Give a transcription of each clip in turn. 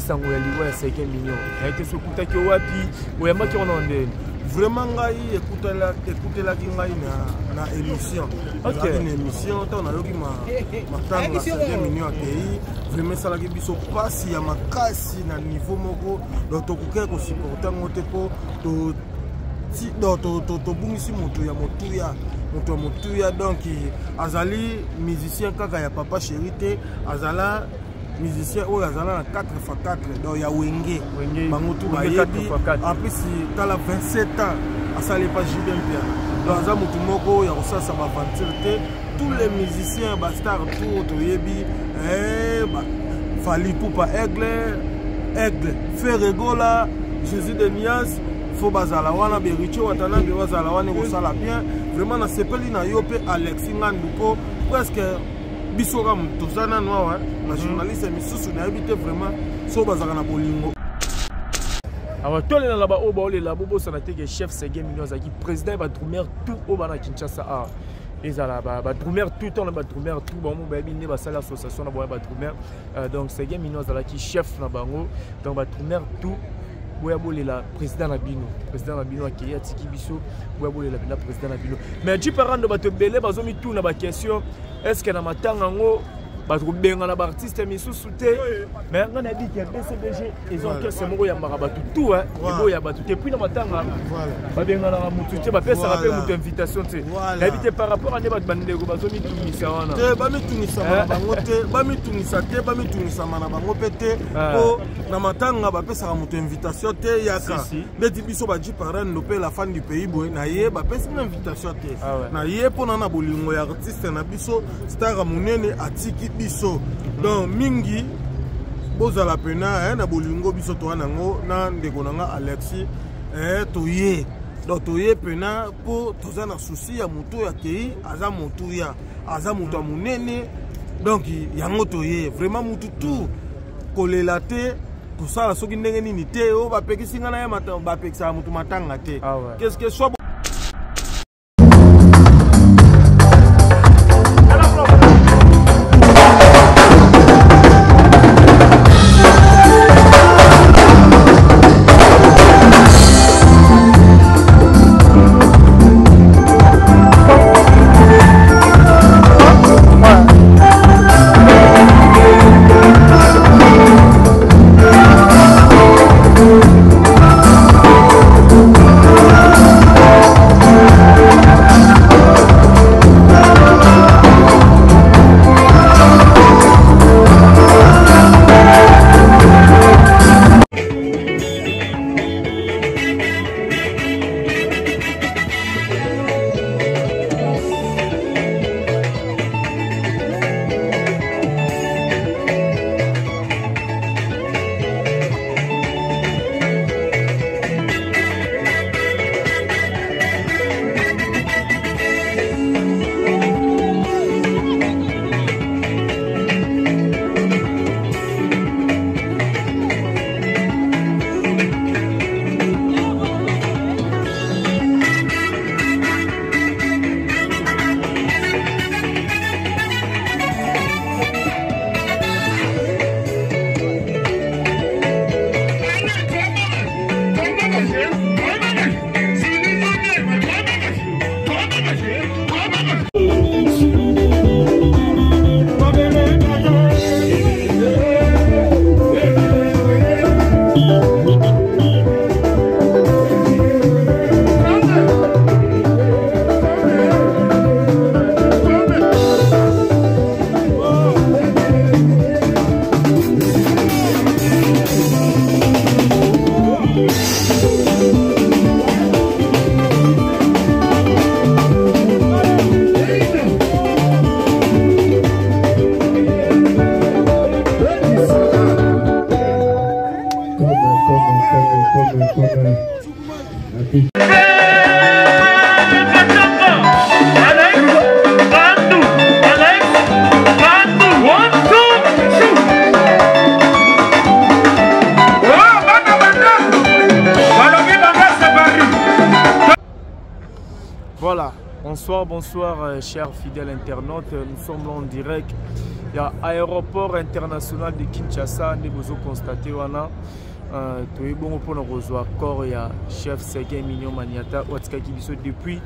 sango ya liwa ya 5 millions. Eke so kutaki wapi oyamaki ona ndeni. Vraiment ngai écoutelaki ngai na émission. OK. Une émission tant na yoki matanga na 5 millions akei. Vraiment salaki biso pasi ya makasi na niveau moko donc tokoke ko supporter ngote po to si to bungisi moto ya motuya donc azali musicien kaka ya papa Chérité azala musicien oyo azala na 4x4 donc ya wenge bango tout bayebi en plus tala 27 ans asali pas Julien Pierre donc aza motu moko ya kosasa baventure te tous les musiciens bastar tout toyebi Fali Poupa Aigle Ferregola Jésus de Nias faut bazala wana bericho watana be bazala wana ko sala bien vraiment na sepeli na yo pe Alexis Nganduko presque bisoka mtozana noa na journaliste misusu na habité vraiment so bazala na bolingo awa tole na ba oba ole la bobo sana teke chef Sege Millions aki président ba Drumer tout oba na Kinshasa a ezala ba Drumer tout on ba Drumer tout ba mo ba bine ba sala association na ba Drumer donc Sege Millions ala ki chef na bango donc ba Drumer tout la président Nabino qui a tiki biso la président Nabino mais tu parles de bato belé bazomi tout na ba question est-ce que na matanga ngo bato benga na artiste misusu te mais on a dit que BCBG ils ont que c'est moko ya marabatu tout hein ebo ya bato te puis na matanga ba benga na mutu te ba pesa rappel mutu invitation te d'habiter par rapport à ne bato bandeko bazomi tout misa wana te ba mi tunisa na bango te ba mi tunisa na bango pete po na matanga ba pesa mutu invitation te yaka beti biso ba ji parent no pe la fan du pays boy na ye ba pesa na invitation te na ye po na bolingo ya artiste na biso star munene atiki biso donc mingi bozala pena na bolingo biso to nango na ndeko nanga Alexis toye donc toye pena po toza na souci ya moto ya kei aza moto munene donc yango toye vraiment mutu tout kolela te kosala soki ndenge nini te o bapekisi nga na ye matanga bapekisa moto matanga te qu'est-ce que soit Bonsoir, bonsoir, chers fidèles internautes. Nous sommes en direct. Il y a l'aéroport international de Kinshasa. Nous avons constaté que il y a chef Sergueï Mignon Maniata depuis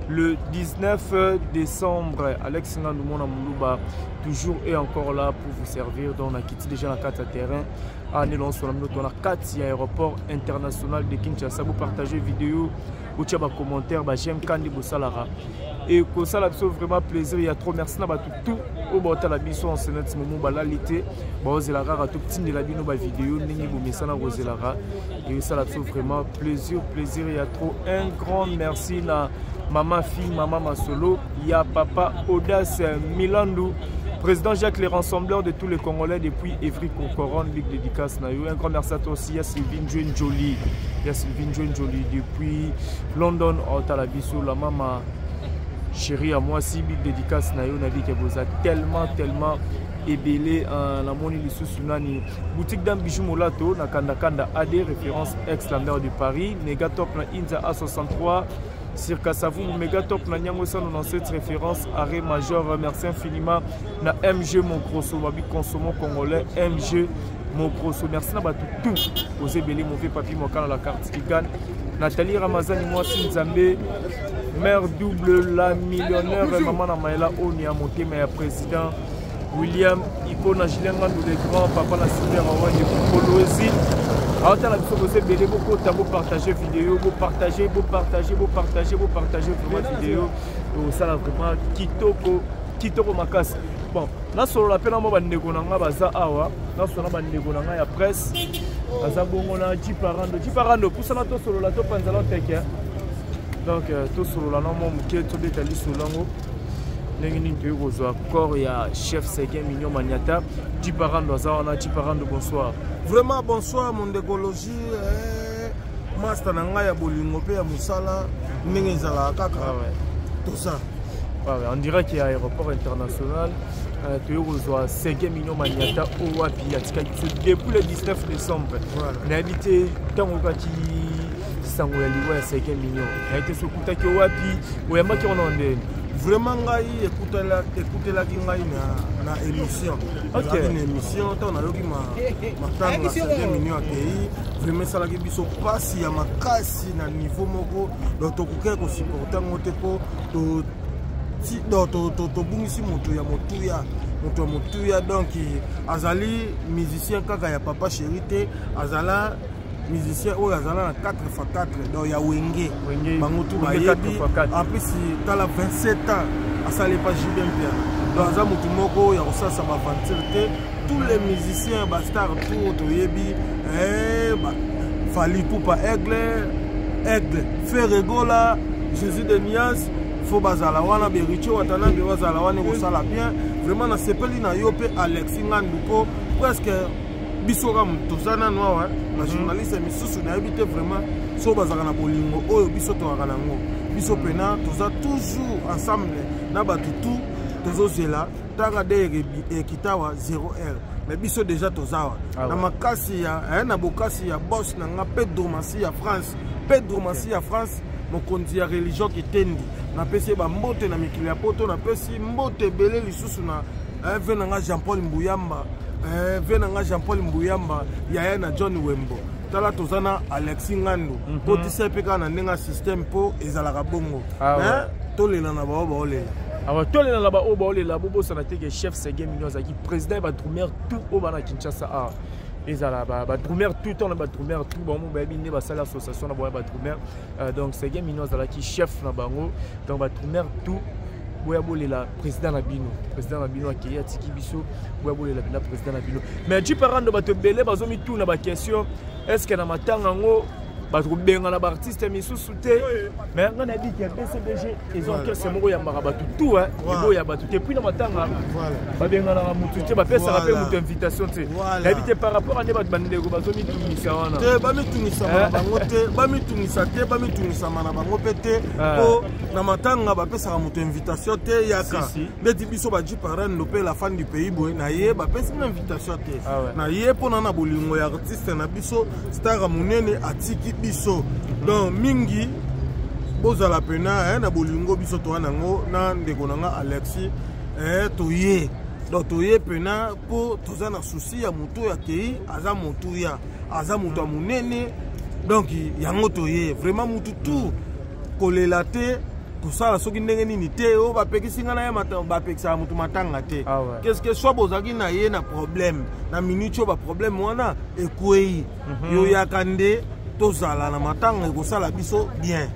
le 19 décembre. Alex Ngandoumo Moulouba toujours est encore là pour vous servir. Donc on a quitté déjà la carte à terrain. On a 4 aéroport international de Kinshasa. Vous partagez vidéo, vous avez des commentaires, j'aime Kandi Bosalara. Et que ça a vraiment plaisir. Il y a trop merci à tout au bord de la biso en sénat moment balalité. Boselara à tout petit de la bino ba vidéo ningi bo mesana Boselara. Et ça a vraiment plaisir. Il y a trop un grand merci na maman fille, maman Masolo. Il y a papa Audace Milandou. Président Jacques, les rassembleurs de tous les Congolais depuis Evry Concoron, Ligue dédicace. Un grand merci à toi aussi. Il y a Sylvine Jouen Jolie. Depuis London, Otalabiso, la maman chérie à moi aussi, Big dédicace. On a dit que vous êtes tellement ébélé la moni li Sunani. Boutique d'un bijou molato, na Kanda AD, référence ex-Lambert de Paris. Negatop na Inza A63. Circa Savou, Megatop na Nyango 197 référence arrêt major. Merci infiniment na MG mon grosso babi consommant congolais MG mon grosso. Merci na tout aux ébélés mauvais papier mon à la carte qui gagne. Nathalie Ramazani moi Sinzambe mère double la millionnaire maman na Maïla Oni a monté mais président William Ipona Gilenga nous les grands papa la super roi de Poloésie. Alors, vous avez beaucoup de partager vidéo, vous partagez vraiment vidéo. Ça vraiment kitoko makas. Bon, là sur la peine à moi négonanga baza awa, là sur la négonanga ya presse. Azabongona Jiparando, pour ça na to solo la to panzala teke. Donc to solo la no mo muke to betali solango. Nengini ndio corps ya chef Sergueï Mignon Maniata. Jiparando azawana Jiparando bonsoir. Vraiment bonsoir mon décologie. Master nanga ya bolingo pe ya musala ndenge ezala kaka. Tout ça. On dirait qu'il y a un aéroport international. Tu as Sergueï Mignon Maniata au Wapi. Depuis le 19 décembre. On a habité dans le Wapi. Sergueï Mignon. On a été sur Koutaki au Wapi. Où est-ce qu'on en est? Vraiment, écoutez la na émission. Une émission, on a eu ma Sergueï Mignon accueilli. Vraiment, ça a été passe, il y a ma casse na niveau moko. Donc, tu peux supporter mon tempo. Tu bungisi motuya donc azali musicien kaka ya papa chéri azala musicien ou azala na 4x4 donc ya wenge bango tout bayebi en plus tala 27 ans asali pas Julien Pierre donc aza mutu moko ya kosasa ba aventure tous les musiciens ba star tout toyebi Fali Poupa Aigle Ferregola Jésus de Nias faut bazala wana bericho watana be bazala wana ko sala bien vraiment na sepeli na yo pe Alex Nganduko presque bisoka mtosana noa na journaliste misusu na habité vraiment so bazala na bolingo oyo biso to akana ngo biso pena toza toujours ensemble na batutu tozozela tanga de ekitawa 0R mais biso déjà tozawa na makasi ya na bokasi ya boss na nga Pedro Massi ya France mokonzi ya religion kitendi na pesi ba mbote na mikili ya poto na pesi mbote belé lisusu na venanga Jean-Paul Mbuyamba yaya na John Wembo tala tozana Alex Ngandu poti sepeka na ndenga système po ezalaka bongo tolela na baoba olela awa tolela na baoba olela bobo sana teke chef Sergueï Mignon zaki président ba troumer tout au bana Kinshasa a ezala ba troumer tout temps ba troumer tout bon mo ba bine ba sala association na ba troumer donc Sergueï Mignon zalaki chef na bango donc ba troumer tout boya bolela président na bino akeli atiki biso boya bolela bina président na bino mais tu parando bato belé bazomi tout na ba question est-ce que na matanga ngo bato benga na ba artiste misusu te mais ngana dit que BCBG ils ont quelque moko ya mara bato tout hein ibo ya bato te puis na matanga ba benga na mutu te ba pesa rappel mutu invitation te habité par rapport à ne bato bandeko bazomi tout misa wana te ba mitungisa na bango te ba mitungisa na bango pete po na matanga ba pesa mutu invitation te yaka beti biso ba ji parent no pe la fan du pays boy na ye ba pesa invitation te na ye pona na bolingo ya artiste na biso star munene atiki biso donc mingi bozala pena na bolingo biso to nango na ndeko nanga Alexis toye donc toye pena po toza na souci ya mutu ya kei aza mutu ya aza mutu munene donc yango toye vraiment mutu tout kolela te kosala soki ndenge nini te o bapekisi nga na ye bapekisa mutu matanga te qu'est-ce que soit bozaki na ye na problème na minute ba problème wana ekwei yo yakande tozala na matanga ekosala biso bien.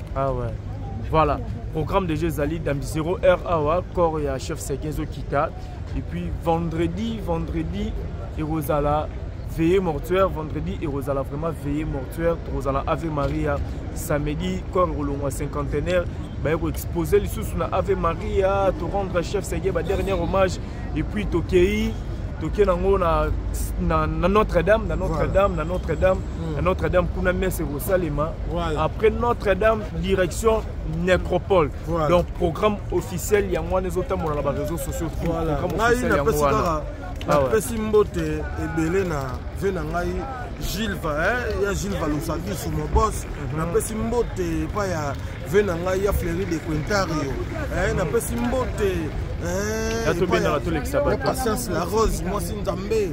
Voilà, programme de jeux Ali dans 0h awa corps ya chef Segenzo Kita et puis vendredi et Rosala veillée mortuaire, vendredi et Rosala vraiment veillée mortuaire, Rosala Ave Maria samedi corps au cinquantenaire bah exposer les sous na Ave Maria to rendre chef Segenzo dernier hommage et puis Tokei nango na Notre-Dame, Notre-Dame kuna messe Rosalema. Après Notre-Dame direction Nécropole. Donc programme officiel il y a moi les autres dans les réseaux sociaux. Programme officiel il y a moi. Pesi mbote ebele na vena ngai Gilles Valusagi sur mon boss na pesi mbote pa ya vena ngai ya Fleury de Quintario na pesi mbote patience la rose moi Sinzambe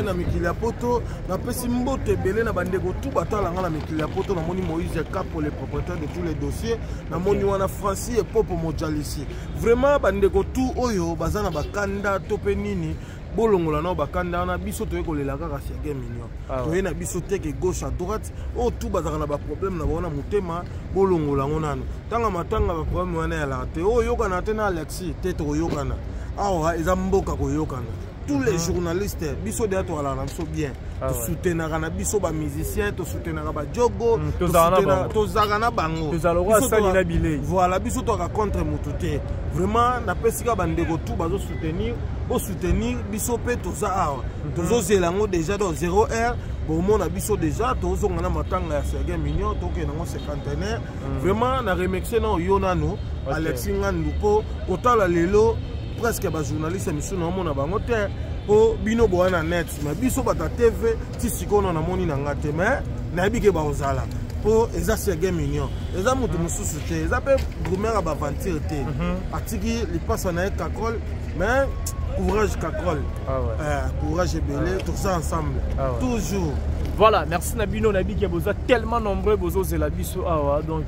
na mikili ya poto na pesi mbote ebele na bandeko tout batala nga na mikili ya poto na moni Moïse Capo le propriétaire de tous les dossiers na moni wana Francis et Popo Mojalisi vraiment bandeko tout oyo bazana bakanda tope nini bolongola na bakanda na biso to ekolela kaka Serge Mignon to na biso teke gauche à droite o tout bazaka na ba problème na bona mutema bolongola ngonano tanga matanga ba problème wana ya la te o yokana te na Alexis te to yokana awa ezamboka ko yokana tous les journalistes biso de to ala na biso bien to soutenir na biso ba musiciens to soutenir ba jogo to zaka na bango to zalora sali na bilei voilà biso to ka contre mutute vraiment na pesika bandeko tout bazo soutenir biso pe toza awa tozo zelango déjà dans 0h bon mona biso déjà tozo ngana matanga ya Serge Mignon to ke nango cinquantenaire vraiment na remercier na yonano Alexis Ngandupo otala lelo presque ba journaliste misu na mona bango te po bino boana net mais biso bata TV ti sikono na moni na ngate mais na bike ba ozala po eza Serge Mignon eza mutu mususu te eza pe grumeur ba aventure te atiki li passe na Kakol mais courage Kakol courage belé tout ça ensemble toujours. Voilà, merci Nabino Nabi qui a tellement nombreux besoin de la biso awa donc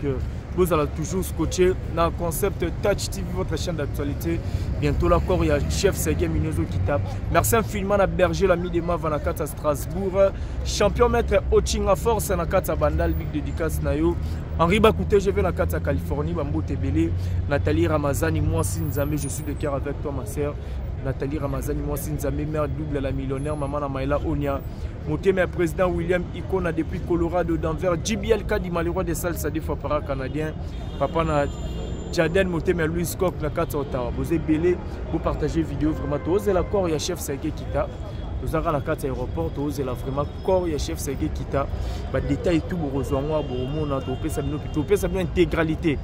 vous allez toujours scotcher dans le concept Touch TV, votre chaîne d'actualité. Bientôt là encore, il y a chef Serge Mignon qui tape. Merci infiniment à Berger, l'ami de Mav à Strasbourg. Champion maître Ochinga Force à Bandal, big dédicace Nayo. Henri Bakouté, je vais à Californie, Bambo Tebele. Nathalie Ramazani, moi Sinzame, je suis de cœur avec toi ma soeur. Nathalie Ramazani, moi Sinzame, mère double à la millionnaire, maman Namaïla Onia. Mon président William Icona depuis Colorado, Denver, JBL Kadi, malheureux des salles, ça des fois para canadien. Papa na Jaden, mon thème Louis Coq, na 4 Ottawa. Vous êtes belé, vous partagez vidéo vraiment. Vous êtes la corps, il y a chef Serge Kita. Vous avez la carte aéroport, vous êtes là vraiment corps, il y a chef Serge Kita. Détail tout, vous rejoignez, vous avez une intégralité.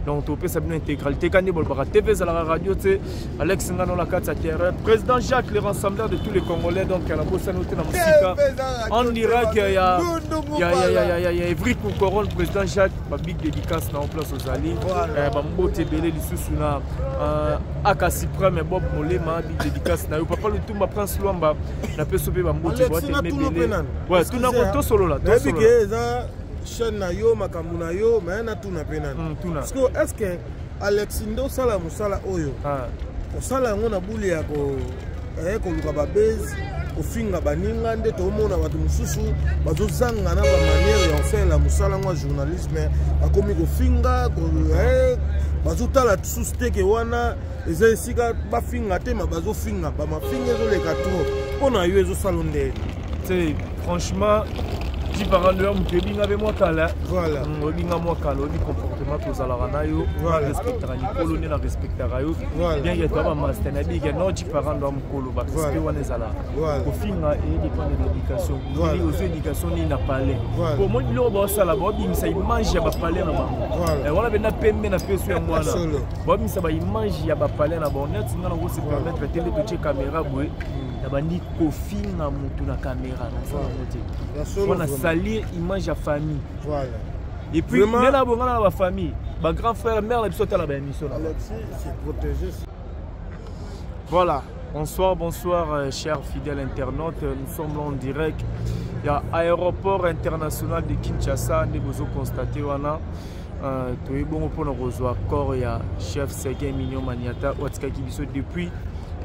Donc, tu peux savoir l'intégralité. Quand on parle de TV, à la radio, Alex Ngano la carte terrain. Président Jacques, le rassembleur de tous les Congolais, donc à la bossa noté dans la on dira qu'il y a Evry Koukoron, le président Jacques, ma big dédicace en place aux alliés. Bambo Tebele, les sous-souna, Akasipra, mais Bob Molema, big dédicace. Papa le tout, ma prince Luamba, la paix sauver Bambo Tebele. Ouais, tout n'a pas tout solo là. Chaîne na yo makambu na yo mais na tuna pena parce que est-ce que Alexis ndo sala musala oyo osala ngo na buli ya ko luka ba base ofinga baninga nde to mona batu mususu bazozanga na ba manière ya faire la musala ngo journalisme akomi ko finga ko bazotala suste ke wana eza esika bafinga te ma bazofinga ba mafinga zo le katro pona yo ezo salonde c'est franchement par exemple, je avec moi voilà. Comportement tous à la ranayo, respectera Nicolo, ne respectera yo. Bien il y a pas master na biga non tu parents d'homme colo ba respect wana zala. Au final et dépend de l'éducation. Ni aux éducations ni na parler. Pour moi il lo ba sala ba bi ça il mange ya ba parler na ba. Et voilà ben na pembe na peso ya mwana. Ba bi ça ba il mange ya ba parler na ba net ngana go se permettre télé de caméra boy. Bandi kofi na mutu na caméra on a salir image à famille voilà et puis même la bonne la famille ba grand frère mère la biso tala ba émission. Alexis c'est protégé. Voilà. Bonsoir, bonsoir chers fidèles internautes. Nous sommes là en direct. Il y a l'aéroport international de Kinshasa. Nous avons constaté wana tout est bon pour nous rejoindre. Encore il y a chef Seguin Mignon Maniata depuis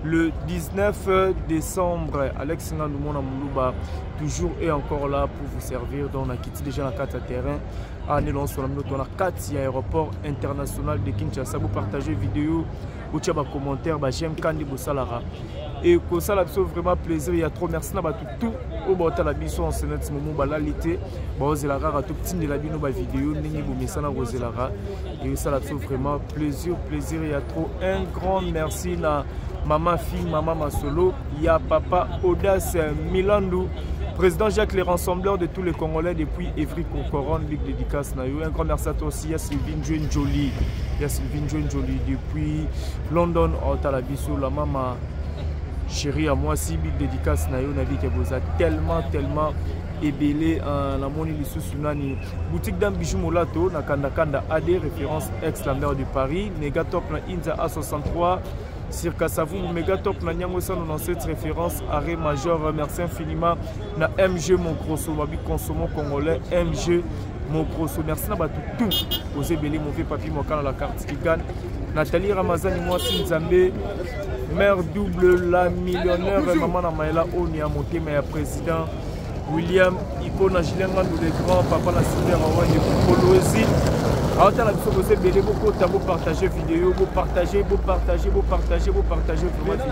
le 19 décembre. Alex Ngandoumo Moulouba toujours et encore là pour vous servir. Donc on a quitté déjà la carte à terrain. On a 4 aéroport international de Kinshasa. Vous partagez vidéo, vous avez des commentaires, j'aime Kandi Bosalara. Et que ça a vraiment plaisir. Il y a trop merci à tout au bord de la biso en ce moment balalité. Bon c'est la rare à tout petit de la bino ba vidéo ni bu mesana roselara. Et ça a vraiment plaisir. Il y a trop un grand merci na maman fille maman Masolo. Il y a papa Audace Milandou. Président Jacques, les rassembleurs de tous les Congolais depuis Evry Concoron, Ligue dédicace. Un grand merci à toi aussi. Il y a Sylvine Jouen Jolie. Depuis London, Otalabiso, la maman chérie à moi, si Big dédicace. On a dit que vous êtes tellement ébélé la moni lissu sunani. Boutique d'un bijou molato, na Kanda AD, référence ex-la-mer de Paris. Négatop na Inza A63. Circa Savou, Megatop, Nanyango 197 référence, arrêt major, merci infiniment. Na MG mon grosso, Wabi consommons congolais, MG mon grosso, merci na tout. Osé Bélé, mon vieux papi, mon canal la carte qui gagne. Nathalie Ramazani, moi, Sinzambé, mère double, la millionnaire, maman Namaela, Onia, mon thème, président. William, Icona, Julien Randou, les grands, papa, la Silver, Awan, et Poloésie. Alors, tu as la beaucoup de partager vidéo, vous partagez vraiment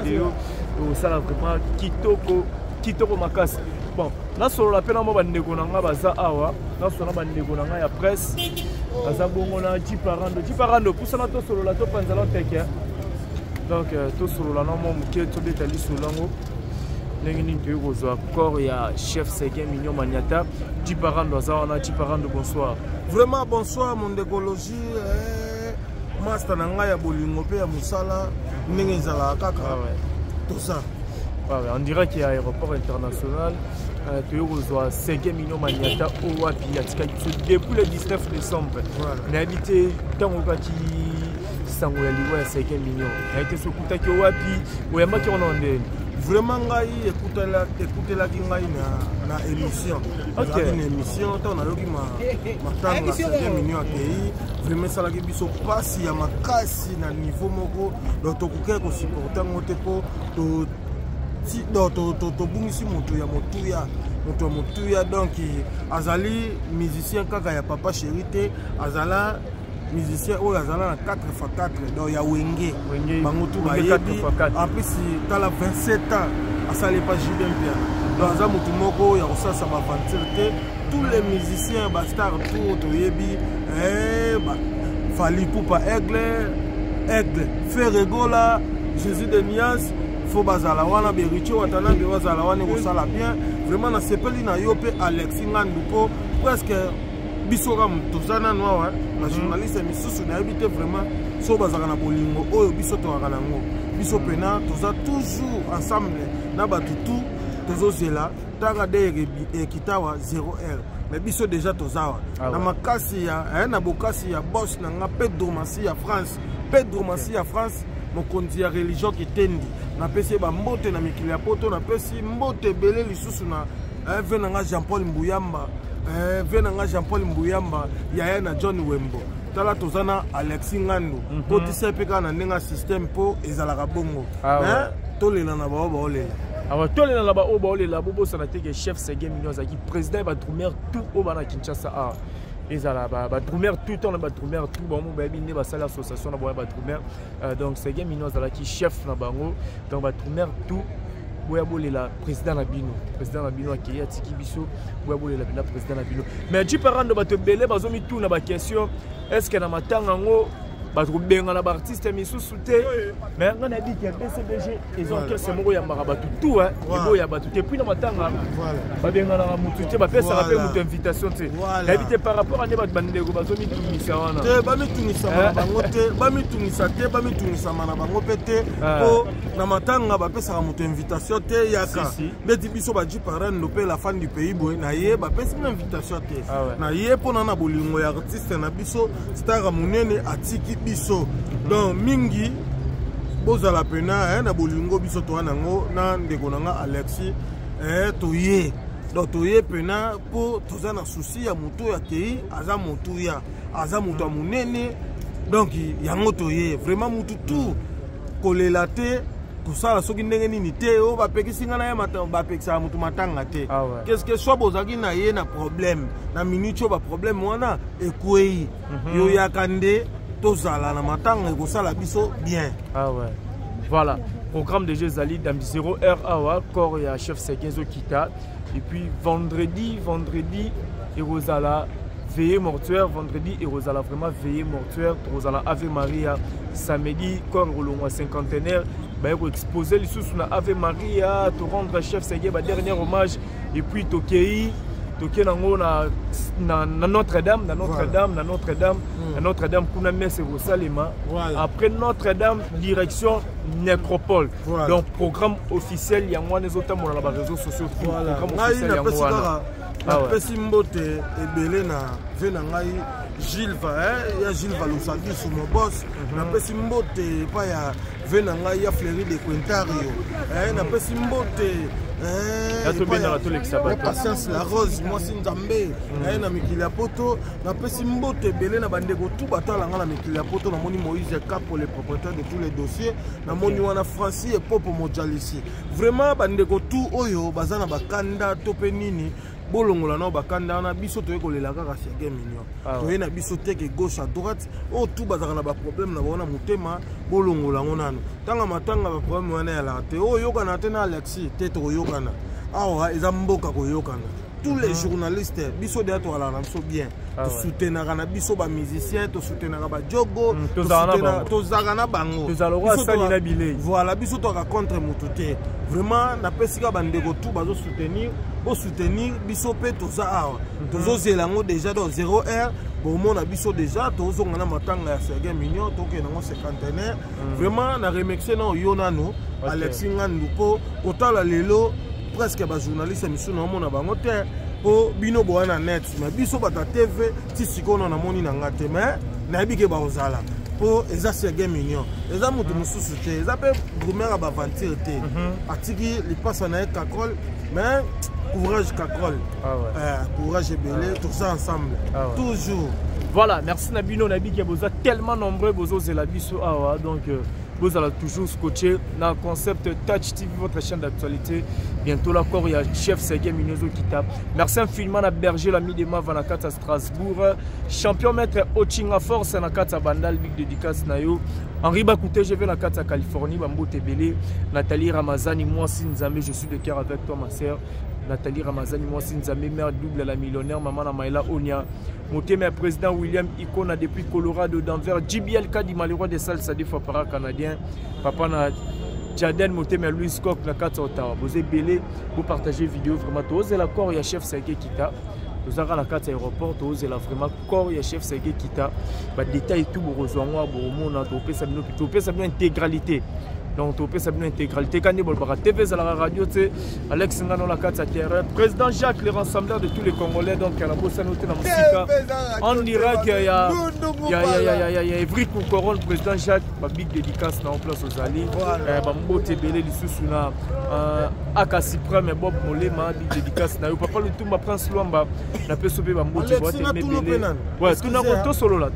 vidéo. Ça là vraiment kitoko makas. Bon, là sur la peine moi bandeko nanga baza awa, là sur na bandeko nanga ya presse. Baza bongo na Jiparando, pour ça na to solo la to panzala teke. Donc to solo la no mo muke to détailler sur lango. Nengini tu reçois encore il y a chef Seguin Mignon Maniata. Jiparando za Jiparando bonsoir. Vraiment bonsoir mon décologie. Master nanga ya bolingo pe ya musala ndenge ezala kaka. Tout ça. On dirait qu'il y a un aéroport international. Tu reçois Seguin Mignon Maniata au Wapi depuis le 19 décembre. On a habité dans le Wapi Sango ya liwa Seguin Mignon. On a été sur Koutaki au Wapi ou ya maki on en vraiment ngai écoutela ki ngai na émission. OK. Une émission on a loki matanga Seguin Mignon akei vraiment ça la ki biso pasi ya makasi na niveau moko donc tokoke ko supporter ngote po to bungisi moto ya motuya donc azali musicien kaka ya papa chéri azala musicien oyo azala na 4x4 donc ya wenge bango tout bayebi en plus tala 27 ans asali pas Julien Pierre donc aza motu moko ya kosasa baventure tous les musiciens bastar tout toyebi Fali Poupa Aigle Ferregola Jésus de Nias faut bazala wana bericho watana be bazala wana ko sala bien vraiment na sepeli na yo pe Alexis Nganduko presque bisoka mutozana noa na journaliste misusu na habité vraiment so bazala na bolingo oyo biso to akala ngo biso pena toza toujours ensemble na batutu tozozela tanga de ekitawa 0R mais biso déjà tozawa na makasi ya na bokasi ya boss na nga Pedro Massi ya France mokonzi ya religion kitendi na pesi ba mbote na mikili ya poto na pesi mbote belé lisusu na venanga Jean-Paul Mbuyamba ya na John Wembo tala tozana Alexis Ngandu po tisepe na ndenga système po ezalaka bongo tolela na ba olela awa tolela na ba olela bobo sana teke chef Seguin Mignon zaki président ba troumer tout au bana Kinshasa ezala ba troumer tout temps ba troumer tout bon ba bine ba sala association na ba troumer donc Seguin Mignon zala ki chef na bango donc ba troumer tout boya bolela président na bino akeye atiki biso boya bolela bina président na bino mais Jiparando ba te belé bazomi tout na ba question est-ce que na matanga ngo bato benga ba artiste misusu te mais ngana dit que BCBG ils ont que c'est moko ya marabatou tout hein ibo ya bato te puis na matanga ba benga na mutu te ba pesa rappel mutu invitation te habité par rapport à ne ba bandeko bazo mi tumisa wana te ba mi tumisa na bango te ba mi tumisa te ba mi tumisa na bango pete po na matanga ba pesa mutu invitation te yaka beti biso ba ji parrain no pe la fan du pays boy na ye ba pesa invitation te na ye pona na bolingo ya artiste na biso star munene atiki biso donc mingi bozala pena na bolingo biso to nango na ndeko nanga Alexis toye donc toye pena po toza na souci ya moto ya kei aza moto ya aza moto munene donc yango toye vraiment moto tout kolela te kosala soki ndenge nini te o bapekisi nga na ye bapekisa moto matanga te qu'est-ce que soit bozaki na ye na problème na minute ba problème wana ekwei yo yakande tozala na matanga ekosala biso bien. Voilà, programme de jeux Ali dans 0h awa corps ya chef Segenzo Kita et puis vendredi et Rosala veillée mortuaire vendredi et Rosala vraiment veillée mortuaire Rosala Ave Maria samedi corps au cinquantenaire bah exposer les sous na Ave Maria te rendre chef Segenzo dernier hommage et puis Tokei nango na Notre-Dame Notre-Dame kuna messe au Salema après Notre-Dame direction Nécropole donc programme officiel ya ngwana ezotamo na ba réseaux sociaux programme officiel ya ngwana pesi mbote ebele na vena ngai Gilles va Lusaki sur mon boss na pesi mbote pa ya vena ngai ya Fleury de Quintario na pesi mbote patience la rose moi si nzambe na mikili ya poto na pesi mbote belé na bandeko tout batala nga na mikili ya poto na moni Moïse Capo le propriétaire de tous les dossiers na moni wana Francis et Popo Mojalisi vraiment bandeko tout oyo bazana bakanda tope nini bolongola na bakanda na biso to ekolela kaka Serge Mignon to yena biso teke gauche à droite o tout bazaka na ba problème na bona mutema bolongola ngonano tanga matanga ba problème wana ya la te o yokana te na Alexis te to yokana awa ezamboka ko yokana tous les journalistes biso de to ala na biso bien to soutenaka na biso ba musiciens to soutenaka ba jogo to zaka na bango to zalora sali na bilei voilà biso to ka contre mututé vraiment na pesika bandeko tout bazo soutenir biso pe toza awa tozo zelango déjà dans 0h bon mon a biso déjà tozo ngana matanga ya Serge Mignon to ke nango cinquantenaire vraiment na remercier na yonano Alexis Ngandupo otala lelo presque ba journaliste misu na mona bango te po bino boana net mais biso bata TV ti sikono na moni na ngate mais na bike ba ozala po eza Serge Mignon eza mutu mususu te eza pe grumera ba ventir te atiki li passe na Kakol mais courage Kakol courage belé tout ça ensemble toujours. Voilà, merci Nabino Nabi qui vous a tellement nombreux vous osez la biso awa donc vous allez toujours scotcher dans le concept Touch TV, votre chaîne d'actualité. Bientôt là encore, il y a chef Serge Mignon qui tape. Merci infiniment à Berger, l'ami de Mavanakata à Strasbourg. Champion maître Ochinga Force, Nakata Bandal, big dédicace Nayo. Henri Bakouté, je vais à Nakata Californie, Bambo Tebele. Nathalie Ramazani, moi Sinzame, je suis de cœur avec toi, ma soeur. Nathalie Ramazani, moi Sinzame, mère double la millionnaire, maman Namaïla Onia. Motema président William Icona depuis Colorado, Denver. JBL Kadi, malheureux de Salsa, des fois para canadien. Papa na Jaden Motema Louis Coq, la 4 Ottawa. Vous êtes belé, vous partagez vidéo vraiment. Vous êtes la corps, il y a chef Serge Kita. Vous avez la carte aéroport, vous êtes là vraiment corps, il y a chef Serge Kita. Bah détail tout, vous rejoignez, vous avez une intégralité. Donc, tu peux savoir l'intégralité. Quand on parle de TV, la radio, Alex Ngano la carte terrain. Président Jacques, le rassembleur de tous les Congolais, donc il y a la bosse à noter dans le Sika. On dirait qu'il y a Evry Koukoron, président Jacques, ma big dédicace en place aux alliés. Bambo Tebele, l'Issousuna, Akasi Prem, Bob Molema, big dédicace. Papa le tout, ma prince Luamba, la paix sauver Bambo Tebele. Ouais, tout n'a pas solo là.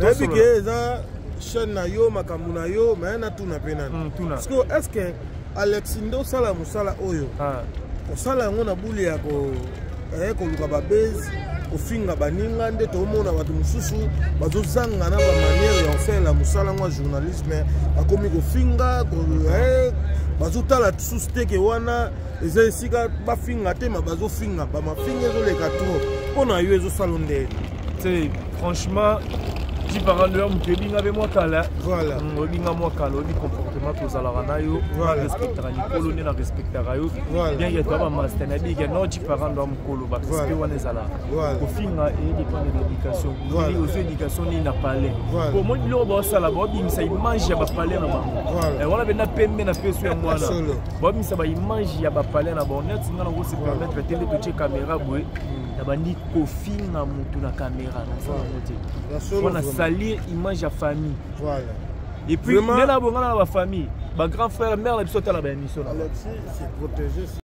Chaîne na yo makambu na yo mais na tuna pena parce que est-ce que Alexis ndo sala musala oyo osala ngo na buli ya ko luka ba base ofinga baninga nde to mona watu mususu bazozanga na ba manière ya faire la musala ngo journalisme akomi ko finga ko bazotala susteke wana eza sika ba finga te ma bazofinga ba mafinga zo leka trop pona yo ezo salonde c'est franchement ji parando ya moto ebinga mpe mwa kala obinga mwa kala oyebi comportement tozalaka na yo respectaka mikolo nde na respectaka yo bien ke toya bamaster na bike no ji parando ya mokolo barespect wana ezalaka kofinga edépend de l'éducation ozwi éducation nini na palais po omoni biloko baosala baobimisa image ya bapalais na bango wana mpenza pembe na peso ya mwana baobimisa baimage ya bapalais na bango neti nga nango se permettre te nde totie caméra boye na bandi kofinga motu na caméra mpona salir image ya famille et puis nde na bongana na bafamille bagrand frère mare na biso otala baémission na